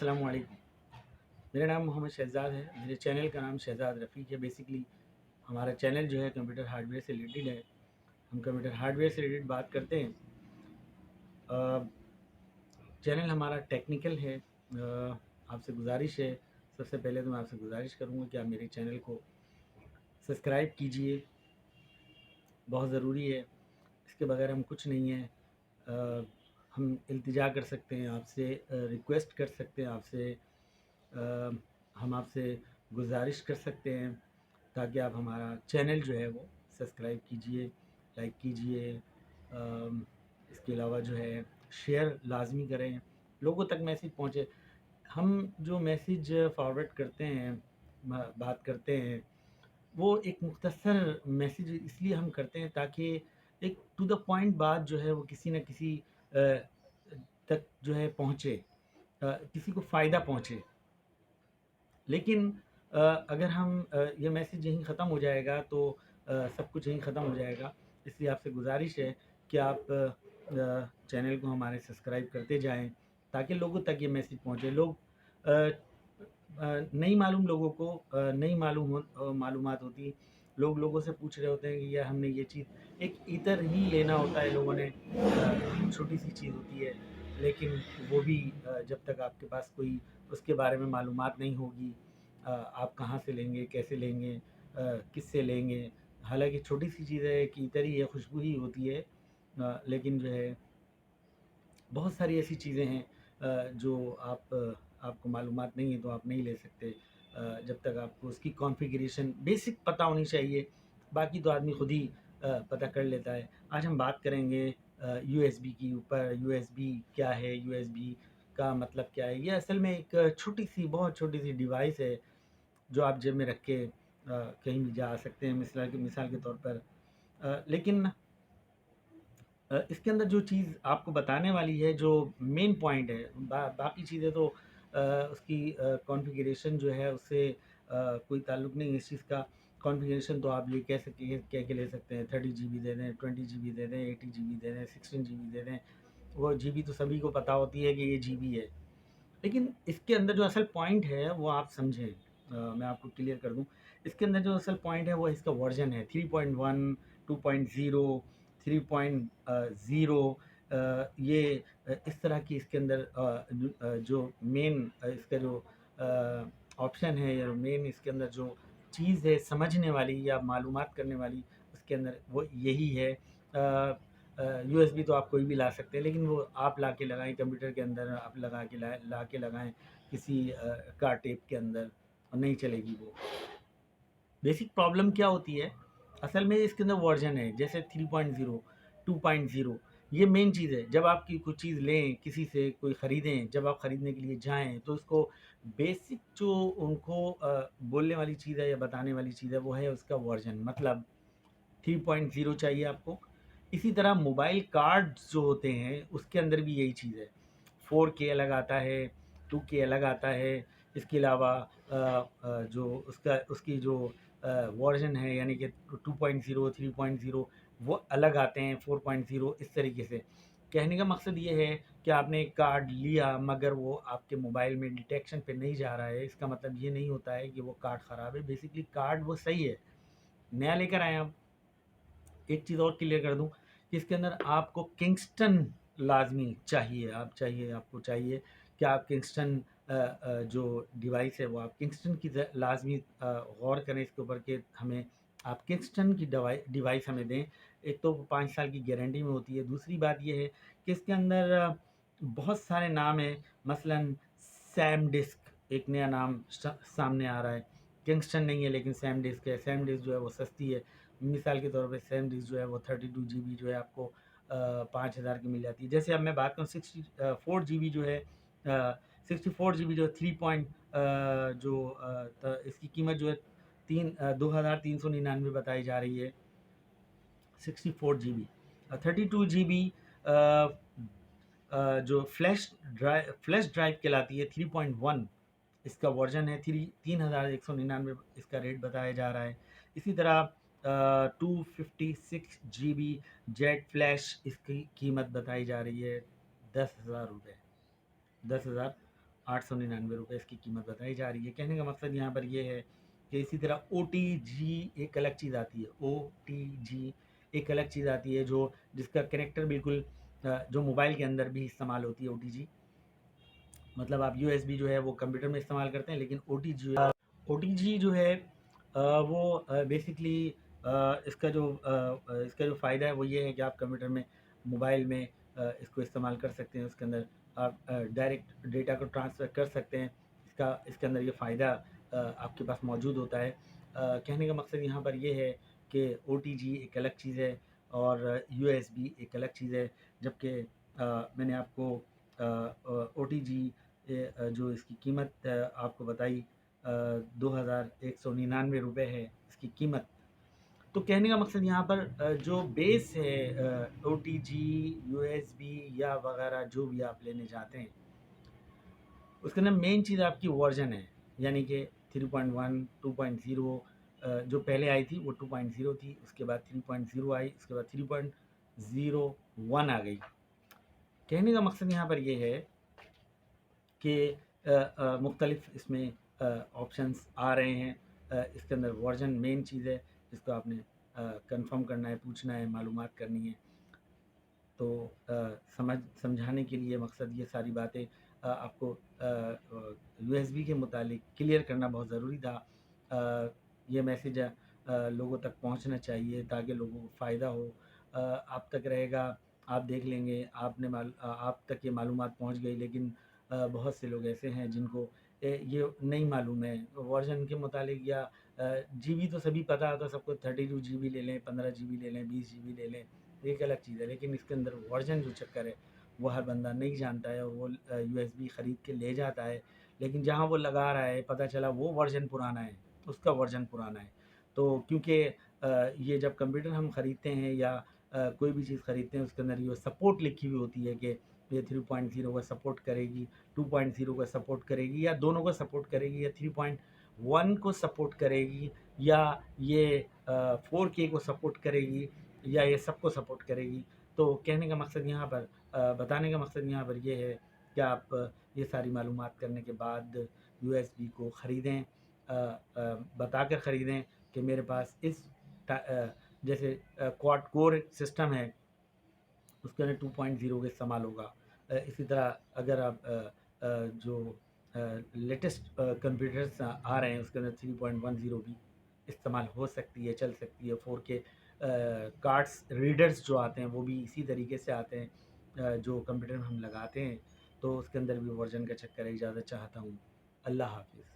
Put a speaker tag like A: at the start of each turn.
A: अस्सलाम वालेकुम। मेरा नाम मोहम्मद शहज़ाद है। मेरे चैनल का नाम शहज़ाद रफ़ीक है। बेसिकली हमारा चैनल जो है कंप्यूटर हार्डवेयर से रिलेटेड है। हम कंप्यूटर हार्डवेयर से रिलेटेड बात करते हैं। चैनल हमारा टेक्निकल है। आपसे गुजारिश है, सबसे पहले तो मैं आपसे गुजारिश करूँगा कि आप मेरे चैनल को सब्सक्राइब कीजिए, बहुत ज़रूरी है। इसके बगैर हम कुछ नहीं हैं। हम इल्तिजा कर सकते हैं आपसे, रिक्वेस्ट कर सकते हैं आपसे, हम आपसे गुजारिश कर सकते हैं ताकि आप हमारा चैनल जो है वो सब्सक्राइब कीजिए, लाइक कीजिए। इसके अलावा जो है शेयर लाजमी करें, लोगों तक मैसेज पहुँचे। हम जो मैसेज फॉरवर्ड करते हैं, बात करते हैं, वो एक मुख्तसर मैसेज इसलिए हम करते हैं ताकि एक टू द पॉइंट बात जो है वो किसी न किसी तक जो है पहुँचे, किसी को फ़ायदा पहुँचे। लेकिन अगर हम ये मैसेज यहीं ख़त्म हो जाएगा तो सब कुछ यहीं ख़त्म हो जाएगा। इसलिए आपसे गुजारिश है कि आप चैनल को हमारे सब्सक्राइब करते जाएं ताकि लोगों तक ये मैसेज पहुँचे। लोग नहीं मालूम लोगों को नहीं मालूमात होती। लोग लोगों से पूछ रहे होते हैं कि यार हमने ये चीज़, एक इतर ही लेना होता है लोगों ने, छोटी सी चीज़ होती है, लेकिन वो भी जब तक आपके पास कोई उसके बारे में मालूमात नहीं होगी, आप कहाँ से लेंगे, कैसे लेंगे, किससे लेंगे। हालांकि छोटी सी चीज़ है कि इतर ही है, खुशबू ही होती है, लेकिन जो है बहुत सारी ऐसी चीज़ें हैं जो आपको मालूमात नहीं है तो आप नहीं ले सकते। जब तक आपको उसकी कॉन्फ़िगरेशन बेसिक पता होनी चाहिए, बाकी तो आदमी खुद ही पता कर लेता है। आज हम बात करेंगे यूएसबी की ऊपर। यूएसबी क्या है, यूएसबी का मतलब क्या है? ये असल में एक छोटी सी, बहुत छोटी सी डिवाइस है जो आप जेब में रख के कहीं भी जा सकते हैं, मिसाल के तौर पर। लेकिन इसके अंदर जो चीज़ आपको बताने वाली है, जो मेन पॉइंट है, बाकी चीज़ें तो उसकी कॉन्फ़िगरेशन जो है उससे कोई ताल्लुक़ नहीं है इस चीज़ का। कॉन्फ़िगरेशन तो आप ये कह के ले सकते हैं 30 जीबी दे दें, 20 जीबी दे दें, 80 जीबी दे दें, 16 जीबी दे दें। वो जीबी तो सभी को पता होती है कि ये जीबी है। लेकिन इसके अंदर जो असल पॉइंट है वो आप समझें। मैं आपको क्लियर कर दूं, इसके अंदर जो असल पॉइंट है वो इसका वर्जन है 3.1, 2.0, 3.0। ये इस तरह की इसके अंदर जो मेन इसका जो ऑप्शन है, या मेन इसके अंदर जो चीज़ है समझने वाली या मालूमात करने वाली, उसके अंदर वो यही है। यूएसबी तो आप कोई भी ला सकते हैं, लेकिन वो आप ला के लगाएं कंप्यूटर के अंदर, आप ला के लगाएं किसी कार टेप के अंदर, और नहीं चलेगी वो। बेसिक प्रॉब्लम क्या होती है असल में, इसके अंदर वर्जन है जैसे 3.0, 2.0। ये मेन चीज़ है। जब आप कोई चीज़ लें, किसी से कोई ख़रीदें, जब आप ख़रीदने के लिए जाएं तो उसको बेसिक जो उनको बोलने वाली चीज़ है या बताने वाली चीज़ है वो है उसका वर्जन, मतलब 3.0 चाहिए आपको। इसी तरह मोबाइल कार्ड्स जो होते हैं उसके अंदर भी यही चीज़ है। 4K अलग आता है, 2K अलग आता है। इसके अलावा जो उसकी जो वर्जन है, यानी कि 2.0, 3.0, वो अलग आते हैं, 4.0, इस तरीके से। कहने का मकसद ये है कि आपने एक कार्ड लिया मगर वो आपके मोबाइल में डिटेक्शन पे नहीं जा रहा है, इसका मतलब ये नहीं होता है कि वो कार्ड ख़राब है। बेसिकली कार्ड वो सही है, नया लेकर आए आप। एक चीज़ और क्लियर कर दूं कि इसके अंदर आपको किंगस्टन लाजमी चाहिए। आपको चाहिए कि आप किंगस्टन जो डिवाइस है वो आप किंगस्टन की लाजमी गौर करें इसके ऊपर कि हमें आप किंगस्टन की डिवाइस हमें दें। एक तो 5 साल की गारंटी में होती है। दूसरी बात ये है कि इसके अंदर बहुत सारे नाम हैं। मसलन सैम डिस्क एक नया नाम सामने आ रहा है। किंगस्टन नहीं है लेकिन सैम डिस्क है। सैम डिस्क जो है वो सस्ती है। मिसाल के तौर पे सैम डिस्क जो है वो 32 जीबी जो है आपको 5,000 की मिल जाती है। जैसे अब मैं बात करूँ 64 जीबी जो है, 64 जीबी जो 3 पॉइंट जो इसकी कीमत जो है 2,399 बताई जा रही है। 64 जीबी। 32 जीबी जो फ्लैश ड्राइव कहलाती है, 3.1 इसका वर्जन है। 3,199 इसका रेट बताया जा रहा है। इसी तरह 256 जीबी जेट फ्लैश, इसकी कीमत बताई जा रही है 10,000 रुपये, 10,000 ₹899 इसकी कीमत बताई जा रही है। कहने का मकसद यहाँ पर ये है कि इसी तरह ओटीजी एक अलग चीज़ आती है, ओटीजी एक अलग चीज़ आती है जो जिसका कनेक्टर बिल्कुल जो मोबाइल के अंदर भी इस्तेमाल होती है ओटीजी। मतलब आप यूएसबी जो है वो कंप्यूटर में इस्तेमाल करते हैं, लेकिन ओटीजी जो है वो बेसिकली इसका जो फ़ायदा है वो ये है कि आप कंप्यूटर में मोबाइल में इसको इस्तेमाल कर सकते हैं। उसके अंदर आप डायरेक्ट डेटा को ट्रांसफ़र कर सकते हैं। इसके अंदर ये फ़ायदा आपके पास मौजूद होता है। कहने का मकसद यहाँ पर ये है कि ओटीजी एक अलग चीज़ है और यूएसबी एक अलग चीज़ है। जबकि मैंने आपको ओटीजी जो इसकी कीमत आपको बताई, ₹2199 है इसकी कीमत। तो कहने का मकसद यहाँ पर जो बेस है ओटीजी, यूएसबी या वगैरह जो भी आप लेने जाते हैं, उसके अंदर मेन चीज़ आपकी वर्जन है। यानी कि 3.1, 2.0 जो पहले आई थी वो 2.0 थी, उसके बाद 3.0 आई, उसके बाद 3.01 आ गई। कहने का मकसद यहाँ पर ये है कि मुख्तलिफ इसमें ऑप्शंस आ रहे हैं। इसके अंदर वर्जन मेन चीज़ है जिसको आपने कंफर्म करना है, पूछना है, मालूमात करनी है। तो समझाने के लिए मकसद ये सारी बातें आपको यूएसबी के मुतालिक क्लियर करना बहुत ज़रूरी था। ये मैसेज लोगों तक पहुंचना चाहिए ताकि लोगों को फ़ायदा हो। आप तक रहेगा, आप देख लेंगे, आप तक ये मालूमात पहुंच गई, लेकिन बहुत से लोग ऐसे हैं जिनको ये नहीं मालूम है वर्जन के मुतालिक। या जीबी तो सभी पता होता है सबको, 32 जीबी ले लें, 15 जीबी ले लें, 20 जीबी ले लें, एक अलग चीज़ है। लेकिन इसके अंदर वर्जन जो चक्कर है वो हर बंदा नहीं जानता है, और वो यूएसबी ख़रीद के ले जाता है, लेकिन जहाँ वो लगा रहा है पता चला वो वर्जन पुराना है, उसका वर्जन पुराना है। तो क्योंकि ये जब कंप्यूटर हम ख़रीदते हैं या कोई भी चीज़ ख़रीदते हैं, उसके अंदर ये सपोर्ट लिखी हुई होती है कि ये 3.0 का सपोर्ट करेगी, 2.0 का सपोर्ट करेगी, या दोनों को सपोर्ट करेगी, या 3.1 को सपोर्ट करेगी, या ये 4K को सपोर्ट करेगी, या ये सबको सपोर्ट करेगी। तो कहने का मकसद यहाँ पर बताने का मकसद यहाँ पर ये है कि आप ये सारी मालूमात करने के बाद यूएसबी को ख़रीदें, बता कर ख़रीदें कि मेरे पास जैसे क्वाड कोर सिस्टम है, उसके अंदर 2.0 का इस्तेमाल होगा। इसी तरह अगर आप जो लेटेस्ट कंप्यूटर्स आ रहे हैं उसके अंदर 3.10 भी इस्तेमाल हो सकती है, चल सकती है। 4K कार्ड्स रीडर्स जो आते हैं वो भी इसी तरीके से आते हैं, जो कंप्यूटर में हम लगाते हैं। तो उसके अंदर भी वर्जन का चक्कर है। इजाज़त चाहता हूँ। अल्लाह हाफ़िज़।